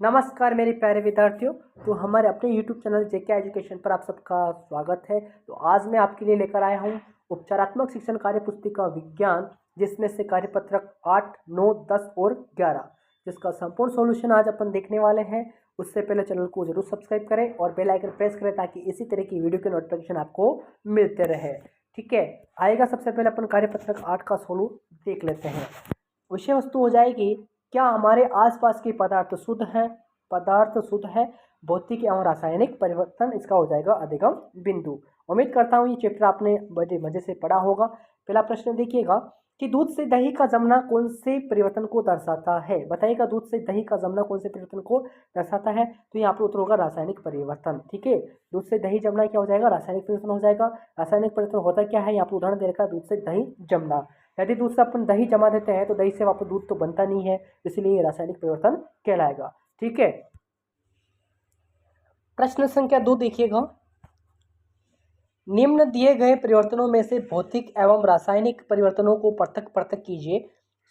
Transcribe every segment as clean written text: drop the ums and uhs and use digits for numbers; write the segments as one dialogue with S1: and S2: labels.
S1: नमस्कार मेरे प्यारे विद्यार्थियों। तो हमारे अपने YouTube चैनल जेके एजुकेशन पर आप सबका स्वागत है। तो आज मैं आपके लिए लेकर आया हूँ उपचारात्मक शिक्षण कार्य पुस्तिका विज्ञान, जिसमें से कार्यपत्रक 8, 9, 10 और 11, जिसका संपूर्ण सॉल्यूशन आज अपन देखने वाले हैं। उससे पहले चैनल को जरूर सब्सक्राइब करें और बेल आइकन प्रेस करें ताकि इसी तरह की वीडियो के नोटिफिकेशन आपको मिलते रहे। ठीक है, आएगा। सबसे पहले अपन कार्यपत्रक 8 का सोल्यूशन देख लेते हैं। विषय वस्तु हो जाएगी, क्या हमारे आसपास के पदार्थ शुद्ध हैं? पदार्थ शुद्ध है। भौतिक एवं रासायनिक परिवर्तन, इसका हो जाएगा अधिगम बिंदु। उम्मीद करता हूँ ये चैप्टर आपने बड़े मजे से पढ़ा होगा। पहला प्रश्न देखिएगा कि दूध से दही का जमना कौन से परिवर्तन को दर्शाता है? बताइएगा, दूध से दही का जमना कौन से परिवर्तन को दर्शाता है? तो यहाँ पर उत्तर होगा रासायनिक परिवर्तन। ठीक है, दूध से दही जमना क्या हो जाएगा? रासायनिक परिवर्तन हो जाएगा। रासायनिक परिवर्तन होता क्या है? यहाँ पर उदाहरण दे रखा है, दूध से दही जमना। यदि दूध से अपन दही जमा देते हैं तो दही से वापस दूध तो बनता नहीं है, इसलिए ये रासायनिक परिवर्तन कहलाएगा। ठीक है, प्रश्न संख्या 2 देखिएगा। निम्न दिए गए परिवर्तनों में से भौतिक एवं रासायनिक परिवर्तनों को पृथक पृथक कीजिए।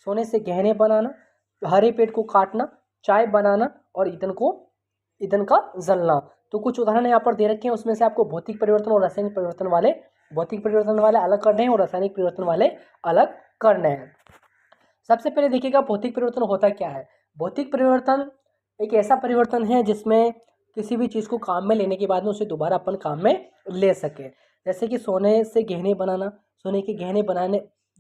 S1: सोने से गहने बनाना, हरे पेड़ को काटना, चाय बनाना और ईंधन का जलना। तो कुछ उदाहरण यहाँ पर दे रखे हैं, उसमें से आपको भौतिक परिवर्तन और रासायनिक परिवर्तन वाले अलग करने हैं और रासायनिक परिवर्तन वाले अलग करने हैं। सबसे पहले देखिएगा, भौतिक परिवर्तन होता क्या है? भौतिक परिवर्तन एक ऐसा परिवर्तन है जिसमें किसी भी चीज़ को काम में लेने के बाद में उसे दोबारा अपन काम में ले सके। जैसे कि सोने से गहने बनाना, सोने के गहने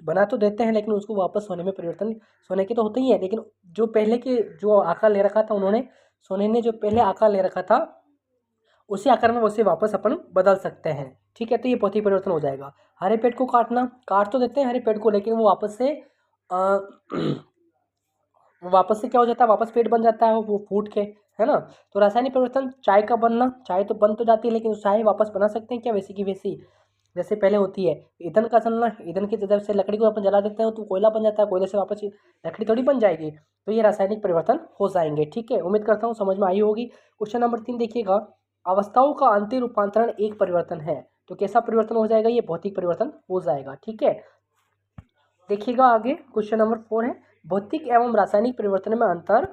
S1: बना तो देते हैं, लेकिन उसको वापस सोने में परिवर्तन, सोने के तो होते ही है, लेकिन जो पहले के जो आकार ले रखा था उन्होंने, सोने ने जो पहले आकार ले रखा था उसी आकार में उसे वापस अपन बदल सकते हैं। ठीक है, तो ये भौतिक परिवर्तन हो जाएगा। हरे पेड़ को काट तो देते हैं हरे पेड़ को, लेकिन वो वापस से वापस से क्या हो जाता है? वापस पेड़ बन जाता है वो फूट के, है ना। तो रासायनिक परिवर्तन, चाय का बनना, चाय तो बन तो जाती है लेकिन उस चाय वापस बना सकते हैं क्या? वैसी की वैसी जैसे पहले होती है। ईंधन का जलना, ईंधन की जब से लकड़ी को अपन जला देते हैं तो कोयला बन जाता है, कोयले से वापस लकड़ी थोड़ी बन जाएगी। तो ये रासायनिक परिवर्तन हो जाएंगे। ठीक है, उम्मीद करता हूँ समझ में आई होगी। क्वेश्चन नंबर 3 देखिएगा। अवस्थाओं का अंतिम रूपांतरण एक परिवर्तन है, तो कैसा परिवर्तन हो जाएगा? ये भौतिक परिवर्तन हो जाएगा। ठीक है, देखिएगा आगे क्वेश्चन नंबर 4 है, भौतिक एवं रासायनिक परिवर्तन में अंतर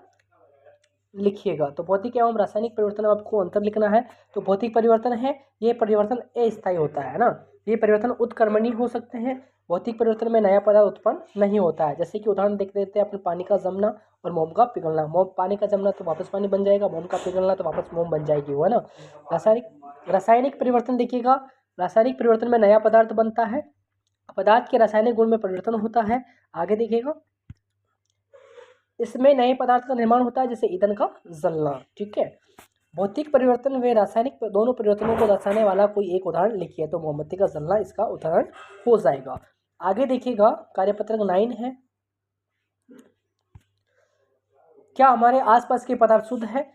S1: लिखिएगा। तो भौतिक एवं रासायनिक परिवर्तन में आपको अंतर लिखना है। तो भौतिक परिवर्तन है, ये परिवर्तन अस्थायी होता है ना, ये परिवर्तन उत्क्रमणीय हो सकते हैं। भौतिक परिवर्तन में नया पदार्थ उत्पन्न नहीं होता है। जैसे कि उदाहरण देख लेते हैं अपन, पानी का जमना और मोम का पिघलना। पानी का जमना तो वापस पानी बन जाएगा, मोम का पिघलना तो वापस मोम बन जाएगी, वो है ना। रासायनिक परिवर्तन देखिएगा, रासायनिक परिवर्तन में नया पदार्थ बनता है, पदार्थ के रासायनिक गुण में परिवर्तन होता है। आगे देखिएगा, इसमें नए पदार्थ का निर्माण होता है, जैसे ईंधन का जलना। ठीक है, भौतिक परिवर्तन व रासायनिक दोनों परिवर्तनों को दर्शाने वाला कोई एक उदाहरण लिखिए। तो मोमबत्ती का जलना इसका उदाहरण हो जाएगा। आगे देखिएगा, कार्यपत्रक 9 है, क्या हमारे आसपास के पदार्थ शुद्ध है?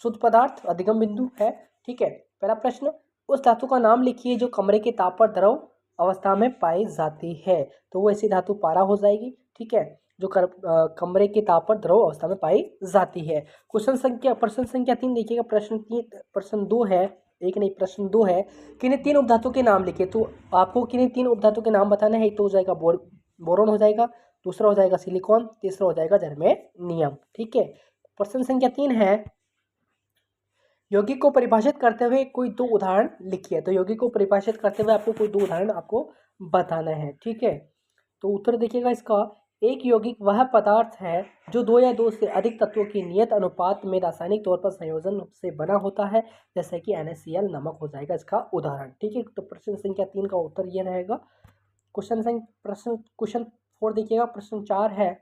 S1: शुद्ध पदार्थ अधिगम बिंदु है। ठीक है, पहला प्रश्न, उस धातु का नाम लिखिए जो कमरे के ताप पर द्रव अवस्था में पाई जाती है। तो वो ऐसी धातु पारा हो जाएगी। ठीक है, जो कमरे के ताप पर द्रव अवस्था में पाई जाती है। प्रश्न संख्या 3 देखिएगा। प्रश्न 2 है, एक नहीं, प्रश्न 2 है, किन्हीं 3 उपधातु के नाम लिखिए। तो आपको किन्हीं 3 उपधातु के नाम बताने हैं। एक तो हो जाएगा बोरोन हो जाएगा, दूसरा हो जाएगा सिलिकॉन, तीसरा हो जाएगा जर्मेनियम। ठीक है, प्रश्न संख्या 3 है, यौगिक को परिभाषित करते हुए कोई 2 उदाहरण लिखिए। तो यौगिक को परिभाषित करते हुए आपको कोई 2 उदाहरण आपको बताना है। ठीक है, तो उत्तर देखिएगा इसका, एक यौगिक वह पदार्थ है जो 2 या 2 से अधिक तत्वों की नियत अनुपात में रासायनिक तौर पर संयोजन से बना होता है, जैसे कि NaCl नमक हो जाएगा इसका उदाहरण। ठीक है, तो प्रश्न संख्या 3 का उत्तर यह रहेगा। क्वेश्चन 4 देखिएगा। प्रश्न 4 है,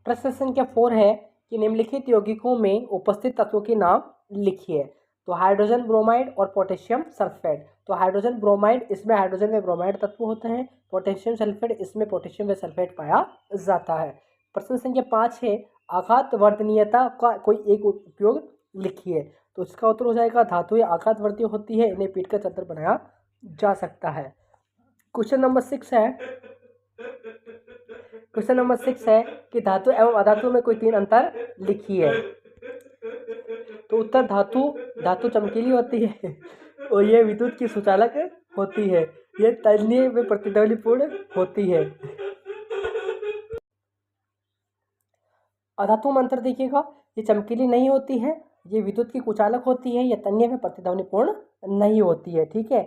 S1: प्रश्न संख्या 4 है कि निम्नलिखित यौगिकों में उपस्थित तत्वों के नाम लिखिए। तो हाइड्रोजन ब्रोमाइड और पोटेशियम सल्फेट। तो हाइड्रोजन ब्रोमाइड, इसमें हाइड्रोजन व ब्रोमाइड तत्व होते हैं। पोटेशियम सल्फेट, इसमें पोटेशियम व सल्फेट पाया जाता है। प्रश्न संख्या 5 है, आघात वर्धनीयता का कोई एक उपयोग लिखिए। तो इसका उत्तर हो जाएगा, धातुएं आघात वर्धनीय होती है, इन्हें पीट कर चादर बनाया जा सकता है। क्वेश्चन नंबर 6 है, कि धातु एवं अधातु में कोई 3 अंतर लिखिए। तो उत्तर, धातु चमकीली होती है और ये विद्युत की सुचालक होती है, ये तन्य व प्रतिध्वनिपूर्ण होती है। अधातु में अंतर देखिएगा, ये चमकीली नहीं होती है, ये विद्युत की कुचालक होती है, ये तन्य में प्रतिध्वनिपूर्ण नहीं होती है। ठीक है,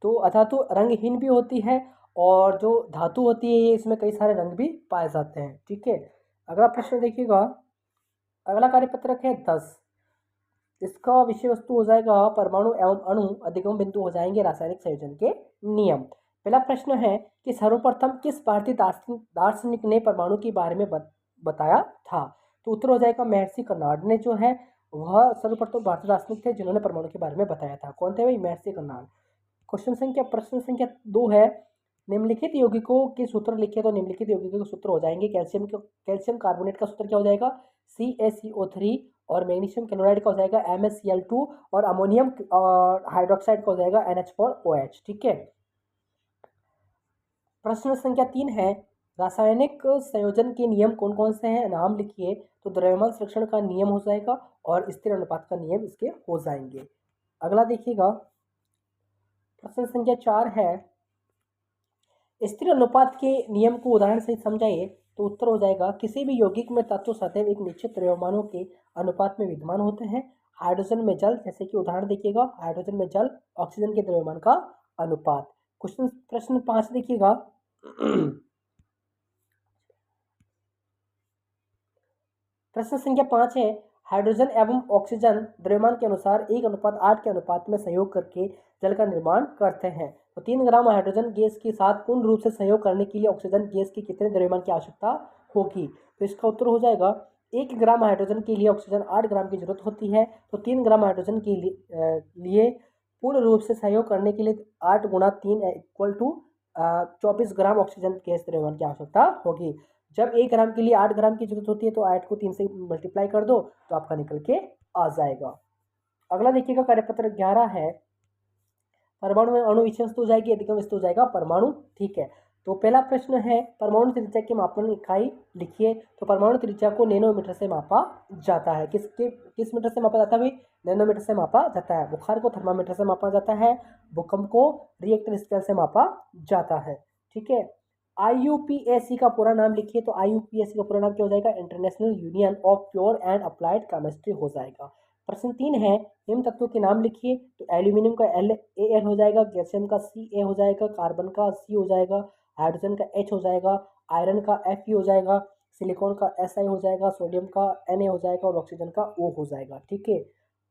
S1: तो अधातु रंगहीन भी होती है और जो धातु होती है ये इसमें कई सारे रंग भी पाए जाते हैं। ठीक है, अगला प्रश्न देखिएगा, अगला कार्यपत्रक है 10। इसका विषय वस्तु हो जाएगा परमाणु एवं अणु अधिगम बिंदु हो जाएंगे रासायनिक संयोजन के नियम। पहला प्रश्न है कि सर्वप्रथम किस भारतीय दार्शनिक ने परमाणु के बारे में बताया था? तो उत्तर हो जाएगा महर्षि कर्नाड ने जो है वह सर्वप्रथम भारतीय दार्शनिक थे जिन्होंने परमाणु के बारे में बताया था। कौन थे भाई? महर्षि कर्नाड। प्रश्न संख्या 2 है, निम्नलिखित यौगिकों के सूत्र लिखे। तो निम्नलिखित यौगिकों के सूत्र हो जाएंगे, कैल्शियम कार्बोनेट का सूत्र क्या हो जाएगा? CaCO3, और मैग्नीशियम क्लोराइड का हो जाएगा MnCl2, और अमोनियम हाइड्रोक्साइड का हो जाएगा NH4OH। ठीक है, प्रश्न संख्या 3 है, रासायनिक संयोजन के नियम कौन कौन से हैं? नाम लिखिए। तो द्रव्यमान संरक्षण का नियम हो जाएगा और स्थिर अनुपात का नियम इसके हो जाएंगे। अगला देखिएगा, प्रश्न संख्या 4 है, स्थिर अनुपात के नियम को उदाहरण से समझाइए। तो उत्तर हो जाएगा किसी भी यौगिक में तत्व सदैव एक निश्चित द्रव्यमानों के अनुपात में विद्यमान होते हैं। हाइड्रोजन में जल, जैसे कि उदाहरण देखिएगा, हाइड्रोजन में जल ऑक्सीजन के द्रव्यमान का अनुपात। प्रश्न 5 देखिएगा, प्रश्न संख्या 5 है, हाइड्रोजन एवं ऑक्सीजन द्रव्यमान के अनुसार 1:8 के अनुपात में संयोग करके जल का निर्माण करते हैं। तो 3 ग्राम हाइड्रोजन गैस के साथ पूर्ण रूप से संयोग करने के लिए ऑक्सीजन गैस की कितने द्रव्यमान की आवश्यकता होगी? तो इसका उत्तर हो जाएगा 1 ग्राम हाइड्रोजन के लिए ऑक्सीजन 8 ग्राम की जरूरत होती है। तो 3 ग्राम हाइड्रोजन के लिए पूर्ण रूप से सहयोग करने के लिए 8 × 3 = 24 ग्राम ऑक्सीजन गैस द्रव्यमान की आवश्यकता होगी। जब 1 ग्राम के लिए 8 ग्राम की जरूरत होती है तो 8 को 3 से मल्टीप्लाई कर दो तो आपका निकल के आ जाएगा। अगला देखिएगा, कार्यपत्र 11 है, परमाणु में अणु विषय वस्तु हो जाएगी, अधिगम वस्तु हो जाएगा परमाणु। ठीक है, तो पहला प्रश्न है, परमाणु त्रिज्या की मापन इकाई लिखिए। तो परमाणु त्रिज्या को नैनोमीटर से मापा जाता है। किस मीटर से मापा जाता है भाई? नैनोमीटर से मापा जाता है। बुखार को थर्मामीटर से मापा जाता है, भूकंप को रिएक्टर स्केल से मापा जाता है। ठीक है, IUPAC का पूरा नाम लिखिए। तो IUPAC का पूरा नाम क्या हो जाएगा? International union of pure and applied chemistry हो जाएगा। प्रश्न 3 है, निम्न तत्वों के नाम लिखिए। तो एल्यूमिनियम का LAL हो जाएगा, कैल्शियम का Ca हो जाएगा, कार्बन का C हो जाएगा, हाइड्रोजन का H हो जाएगा, आयरन का Fe हो जाएगा, सिलिकॉन का Si हो जाएगा, सोडियम का Na हो जाएगा और ऑक्सीजन का O हो जाएगा। ठीक है,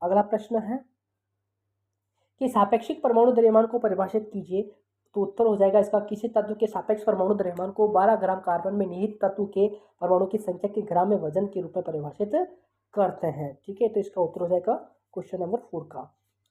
S1: अगला प्रश्न है कि सापेक्षिक परमाणु द्रव्यमान को परिभाषित कीजिए। तो उत्तर हो जाएगा इसका, किसी तत्व के सापेक्ष परमाणु द्रव्यमान को 12 ग्राम कार्बन में निहित तत्व के परमाणु की संख्या के ग्राम में वजन के रूप में परिभाषित करते हैं। ठीक है, तो इसका उत्तर हो जाएगा क्वेश्चन नंबर 4 का।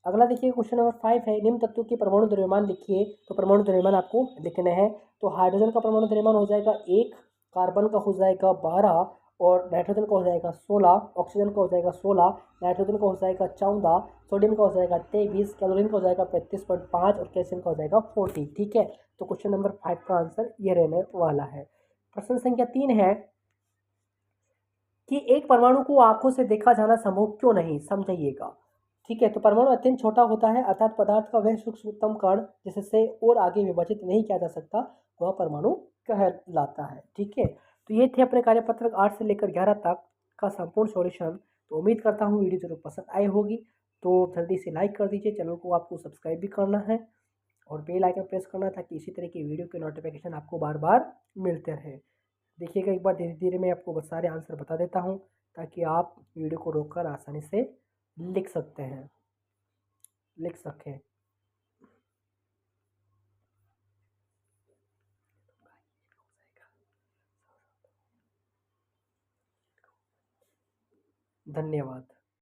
S1: अगला देखिए, क्वेश्चन नंबर 5 है, निम्न तत्व के परमाणु द्रव्यमान लिखिए। तो परमाणु द्रव्यमान आपको लिखने हैं। तो हाइड्रोजन का परमाणु द्रव्यमान हो जाएगा 1, कार्बन का हो जाएगा 12, और नाइट्रोजन का हो जाएगा 16, ऑक्सीजन का हो जाएगा 16, नाइट्रोजन का हो जाएगा 14, सोडियम का हो जाएगा 23, क्लोरीन का हो जाएगा 35.5 और कैल्शियम का हो जाएगा 40। ठीक है, तो क्वेश्चन नंबर 5 का आंसर ये रहने वाला है। प्रश्न संख्या 3 है कि एक परमाणु को आंखों से देखा जाना संभव क्यों नहीं? समझाइएगा। ठीक है, तो परमाणु अत्यंत छोटा होता है, अर्थात पदार्थ का वह सूक्ष्मतम कण जिससे और आगे विभाजित नहीं किया जा सकता वह परमाणु कहलाता है। ठीक है, तो ये थे अपने कार्यपत्रक 8 से लेकर 11 तक का संपूर्ण सॉल्यूशन। तो उम्मीद करता हूँ वीडियो जरूर पसंद आई होगी। तो जल्दी से लाइक कर दीजिए, चैनल को आपको सब्सक्राइब भी करना है और बेल आइकन प्रेस करना है ताकि इसी तरह की वीडियो के नोटिफिकेशन आपको बार बार मिलते रहे। देखिएगा, एक बार धीरे धीरे मैं आपको बस सारे आंसर बता देता हूँ ताकि आप वीडियो को रोककर आसानी से लिख सकें। धन्यवाद।